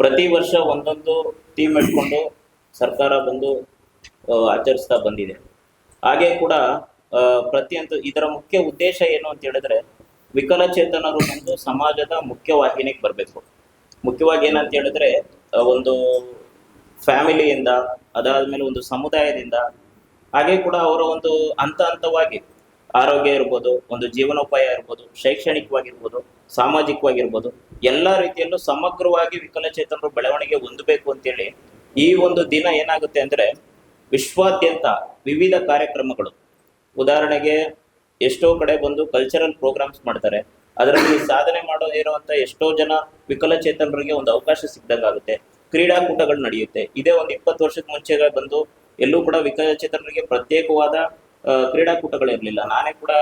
ಪ್ರತಿ ವರ್ಷ ಒಂದೊಂದು ಥೀಮ್ ಇಟ್ಕೊಂಡು ಸರ್ಕಾರ ಬಂದು ಆಚರಿಸ್ತಾ ಬಂದಿದೆ. ಹಾಗೆ ಕೂಡ ಪ್ರತಿಯೊಂದು ಇದರ ಮುಖ್ಯ ಉದ್ದೇಶ ಏನು ಅಂತ ಹೇಳಿದ್ರೆ, ವಿಕಲಚೇತನರು ಬಂದು ಸಮಾಜದ ಮುಖ್ಯವಾಹಿನಿಗೆ ಬರಬೇಕು. ಮುಖ್ಯವಾಗಿ ಏನಂತ ಹೇಳಿದ್ರೆ, ಒಂದು ಫ್ಯಾಮಿಲಿಯಿಂದ, ಅದಾದ್ಮೇಲೆ ಒಂದು ಸಮುದಾಯದಿಂದ, ಹಾಗೆ ಕೂಡ ಅವರ ಒಂದು ಹಂತ ಹಂತವಾಗಿ ಆರೋಗ್ಯ ಇರ್ಬೋದು, ಒಂದು ಜೀವನೋಪಾಯ ಇರ್ಬೋದು, ಶೈಕ್ಷಣಿಕವಾಗಿರ್ಬೋದು, ಸಾಮಾಜಿಕವಾಗಿರ್ಬೋದು, ಎಲ್ಲ ರೀತಿಯಲ್ಲೂ ಸಮಗ್ರವಾಗಿ ವಿಕಲಚೇತನರು ಬೆಳವಣಿಗೆ ಹೊಂದಬೇಕು ಅಂತೇಳಿ ಈ ಒಂದು ದಿನ ಏನಾಗುತ್ತೆ ಅಂದ್ರೆ, ವಿಶ್ವಾದ್ಯಂತ ವಿವಿಧ ಕಾರ್ಯಕ್ರಮಗಳು, ಉದಾಹರಣೆಗೆ ಎಷ್ಟೋ ಕಡೆ ಬಂದು ಕಲ್ಚರಲ್ ಪ್ರೋಗ್ರಾಮ್ಸ್ ಮಾಡ್ತಾರೆ. ಅದರಲ್ಲಿ ಸಾಧನೆ ಇರುವಂತ ಎಷ್ಟೋ ಜನ ವಿಕಲಚೇತನರಿಗೆ ಒಂದು ಅವಕಾಶ ಸಿಗ್ದಂಗಾಗುತ್ತೆ. ಕ್ರೀಡಾಕೂಟಗಳು ನಡೆಯುತ್ತೆ. ಇದೇ ಒಂದು 20 ವರ್ಷದ ಮುಂಚೆ ಬಂದು ಎಲ್ಲೂ ಕೂಡ ವಿಕಲಚೇತನರಿಗೆ ಪ್ರತ್ಯೇಕವಾದ ಕ್ರೀಡಾಕೂಟಗಳಿರ್ಲಿಲ್ಲ. ನಾನೇ ಕೂಡ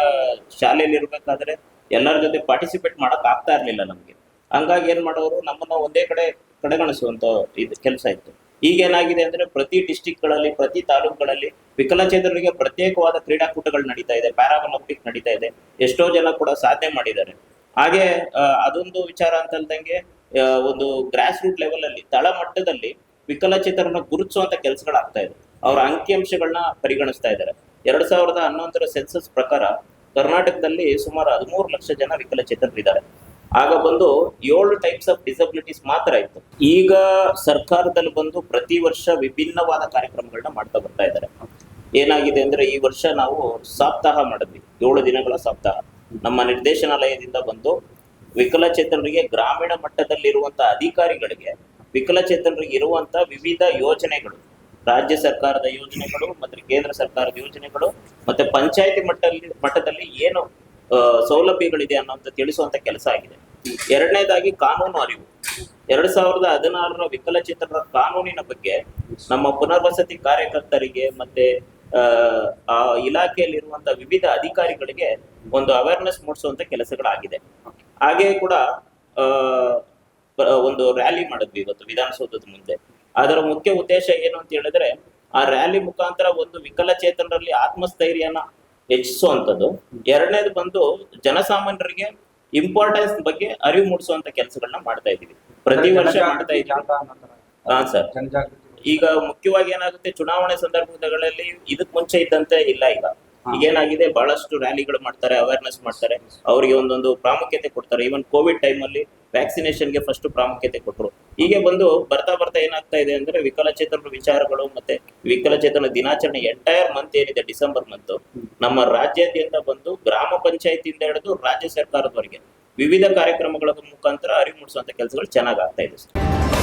ಶಾಲೆಯಲ್ಲಿ ಇರ್ಬೇಕಾದ್ರೆ ಎಲ್ಲರ ಜೊತೆ ಪಾರ್ಟಿಸಿಪೇಟ್ ಮಾಡಕ್ ಆಗ್ತಾ ಇರ್ಲಿಲ್ಲ ನಮ್ಗೆ. ಹಂಗಾಗಿ ಏನ್ ಮಾಡೋರು, ನಮ್ಮನ್ನ ಒಂದೇ ಕಡೆಗಣಿಸುವಂತ ಇದು ಕೆಲಸ ಇತ್ತು. ಈಗ ಏನಾಗಿದೆ ಅಂದ್ರೆ, ಪ್ರತಿ ಡಿಸ್ಟಿಕ್ಗಳಲ್ಲಿ, ಪ್ರತಿ ತಾಲೂಕುಗಳಲ್ಲಿ ವಿಕಲಚೇತನರಿಗೆ ಪ್ರತ್ಯೇಕವಾದ ಕ್ರೀಡಾಕೂಟಗಳು ನಡೀತಾ ಇದೆ, ಪ್ಯಾರಾಒಲಿಂಪಿಕ್ ನಡೀತಾ ಇದೆ. ಎಷ್ಟೋ ಜನ ಕೂಡ ಸಾಧನೆ ಮಾಡಿದ್ದಾರೆ. ಹಾಗೆ ಅದೊಂದು ವಿಚಾರ ಅಂತಂದಂಗೆ, ಒಂದು ಗ್ರಾಸ್ ರೂಟ್ ಲೆವೆಲ್ ಅಲ್ಲಿ, ತಳ ಮಟ್ಟದಲ್ಲಿ ವಿಕಲಚೇತನರನ್ನ ಗುರುತಿಸುವಂತ ಕೆಲಸಗಳಾಗ್ತಾ ಇದೆ. ಅವರ ಅಂಕಿಅಂಶಗಳನ್ನ ಪರಿಗಣಿಸ್ತಾ ಇದ್ದಾರೆ. 2011 ಸೆನ್ಸಸ್ ಪ್ರಕಾರ ಕರ್ನಾಟಕದಲ್ಲಿ ಸುಮಾರು 13 ಲಕ್ಷ ಜನ ವಿಕಲಚೇತನರಿದ್ದಾರೆ. ಆಗ ಬಂದು 7 ಟೈಪ್ಸ್ ಆಫ್ ಡಿಸಬಿಲಿಟೀಸ್ ಮಾತ್ರ ಇತ್ತು. ಈಗ ಸರ್ಕಾರದಲ್ಲಿ ಬಂದು ಪ್ರತಿ ವರ್ಷ ವಿಭಿನ್ನವಾದ ಕಾರ್ಯಕ್ರಮಗಳನ್ನ ಮಾಡ್ತಾ ಬರ್ತಾ ಇದ್ದಾರೆ. ಏನಾಗಿದೆ ಅಂದ್ರೆ, ಈ ವರ್ಷ ನಾವು ಸಪ್ತಾಹ ಮಾಡಿದ್ವಿ, 7 ದಿನಗಳ ಸಪ್ತಾಹ. ನಮ್ಮ ನಿರ್ದೇಶನಾಲಯದಿಂದ ಬಂದು ವಿಕಲಚೇತನರಿಗೆ ಗ್ರಾಮೀಣ ಮಟ್ಟದಲ್ಲಿರುವಂತಹ ಅಧಿಕಾರಿಗಳಿಗೆ ವಿಕಲಚೇತನರಿಗೆ ಇರುವಂತ ವಿವಿಧ ಯೋಜನೆಗಳು, ರಾಜ್ಯ ಸರ್ಕಾರದ ಯೋಜನೆಗಳು ಮತ್ತೆ ಕೇಂದ್ರ ಸರ್ಕಾರದ ಯೋಜನೆಗಳು, ಮತ್ತೆ ಪಂಚಾಯತಿ ಮಟ್ಟದಲ್ಲಿ ಏನು ಸೌಲಭ್ಯಗಳಿದೆ ಅನ್ನೋಂತ ತಿಳಿಸುವಂತ ಕೆಲಸ ಆಗಿದೆ. ಎರಡನೇದಾಗಿ ಕಾನೂನು ಅರಿವು. 2016 ವಿಕಲಚೇತನರ ಕಾನೂನಿನ ಬಗ್ಗೆ ನಮ್ಮ ಪುನರ್ವಸತಿ ಕಾರ್ಯಕರ್ತರಿಗೆ ಮತ್ತೆ ಆ ಇಲಾಖೆಯಲ್ಲಿರುವಂತಹ ವಿವಿಧ ಅಧಿಕಾರಿಗಳಿಗೆ ಒಂದು ಅವೇರ್ನೆಸ್ ಮೂಡಿಸುವಂತ ಕೆಲಸಗಳಾಗಿದೆ. ಹಾಗೆ ಕೂಡ ಒಂದು ರ್ಯಾಲಿ ಮಾಡಿದ್ವಿ ಇವತ್ತು ವಿಧಾನಸೌಧದ ಮುಂದೆ. ಅದರ ಮುಖ್ಯ ಉದ್ದೇಶ ಏನು ಅಂತ ಹೇಳಿದ್ರೆ, ಆ ರ್ಯಾಲಿ ಮುಖಾಂತರ ಒಂದು ವಿಕಲಚೇತನರಲ್ಲಿ ಆತ್ಮಸ್ಥೈರ್ಯನ ಹೆಚ್ಚಿಸುವಂಥದ್ದು. ಎರಡನೇದು ಬಂದು ಜನಸಾಮಾನ್ಯರಿಗೆ ಇಂಪಾರ್ಟೆನ್ಸ್ ಬಗ್ಗೆ ಅರಿವು ಮೂಡಿಸುವಂತ ಕೆಲಸಗಳನ್ನ ಮಾಡ್ತಾ ಇದೀವಿ. ಪ್ರತಿ ವರ್ಷ ಮಾಡ್ತಾ ಇದ್ದೀವಿ. ಹಾ ಸರ್. ಈಗ ಮುಖ್ಯವಾಗಿ ಏನಾಗುತ್ತೆ, ಚುನಾವಣೆ ಸಂದರ್ಭಗಳಲ್ಲಿ ಇದಕ್ ಮುಂಚೆ ಇದ್ದಂತೆ ಇಲ್ಲ. ಈಗೇನಾಗಿದೆ, ಬಹಳಷ್ಟು ರ್ಯಾಲಿಗಳು ಮಾಡ್ತಾರೆ, ಅವೇರ್ನೆಸ್ ಮಾಡ್ತಾರೆ, ಅವರಿಗೆ ಒಂದೊಂದು ಪ್ರಾಮುಖ್ಯತೆ ಕೊಡ್ತಾರೆ. ಈವನ್ ಕೋವಿಡ್ ಟೈಮ್ ಅಲ್ಲಿ ವ್ಯಾಕ್ಸಿನೇಷನ್ಗೆ ಫಸ್ಟ್ ಪ್ರಾಮುಖ್ಯತೆ ಕೊಟ್ಟರು. ಹೀಗೆ ಬಂದು ಬರ್ತಾ ಏನಾಗ್ತಾ ಇದೆ ಅಂದ್ರೆ, ವಿಕಲಚೇತನರ ವಿಚಾರಗಳು ಮತ್ತೆ ವಿಕಲಚೇತನ ದಿನಾಚರಣೆ ಎಂಟೈರ್ ಮಂತ್ ಏನಿದೆ, ಡಿಸೆಂಬರ್ ಮಂತ್, ನಮ್ಮ ರಾಜ್ಯಾದ್ಯಂತ ಬಂದು ಗ್ರಾಮ ಪಂಚಾಯತಿಯಿಂದ ಹಿಡಿದು ರಾಜ್ಯ ಸರ್ಕಾರದವರೆಗೆ ವಿವಿಧ ಕಾರ್ಯಕ್ರಮಗಳ ಮುಖಾಂತರ ಅರಿವು ಮೂಡಿಸುವಂತ ಕೆಲಸಗಳು ಚೆನ್ನಾಗಿ ಆಗ್ತಾ ಇದೆ.